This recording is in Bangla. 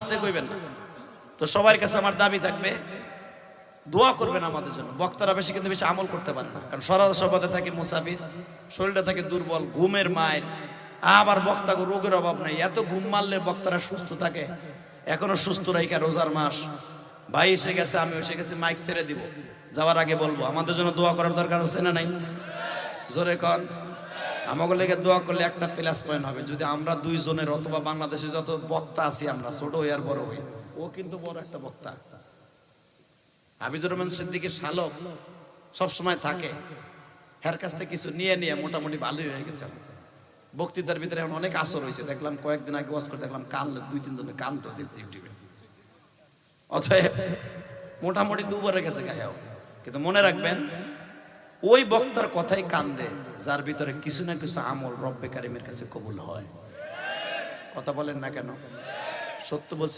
আস্তে কইবেন না। তো সবার কাছে আমার দাবি থাকবে, দোয়া করবেন আমাদের জন্য। বক্তারা বেশি কিন্তু বেশি আমল করতে পারে না, কারণ সরাসরি থাকে মুসাফির, শরীরটা থাকে দুর্বল, ঘুমের মায়ের। আবার বক্তা রোগের অভাব নাই, এত ঘুম মারলে বক্তারা সুস্থ থাকে। এখনো সুস্থ রাইকা রোজার মাস, ভাই এসে গেছে, আমি এসে গেছি, মাইক ছেড়ে দিব, যাওয়ার আগে বলবো আমাদের জন্য দোয়া করার দরকার আছে না নাই? জোরে কন। আমাকে লেগে দোয়া করলে একটা প্লাস পয়েন্ট হবে, যদি আমরা দুইজনের অথবা বাংলাদেশে যত বক্তা আছি আমরা, ছোট হই আর বড় হই, ও কিন্তু বড় একটা বক্তা। হাবিজুর রহমান সিদ্দিকীর শালক সবসময় থাকে, এর কাছ থেকে কিছু নিয়ে নিয়ে মোটামুটি ভালোই হয়ে গেছে। বক্তৃতার ভিতরে এখন অনেক আসর হয়েছে, দেখলাম কয়েকদিন আগে ওয়াজ করে দেখলাম কানলে 2-3 জনে কানতে দেখছি ইউটিউবে। অতএব মোটামুটি দুবারে গেছে গায়েও। কিন্তু মনে রাখবেন, ওই বক্তার কথাই কান্দে যার ভিতরে কিছু না কিছু আমল রব্বে কারিমের কাছে কবুল হয়। কথা বলেন না কেন? সত্য বলছি।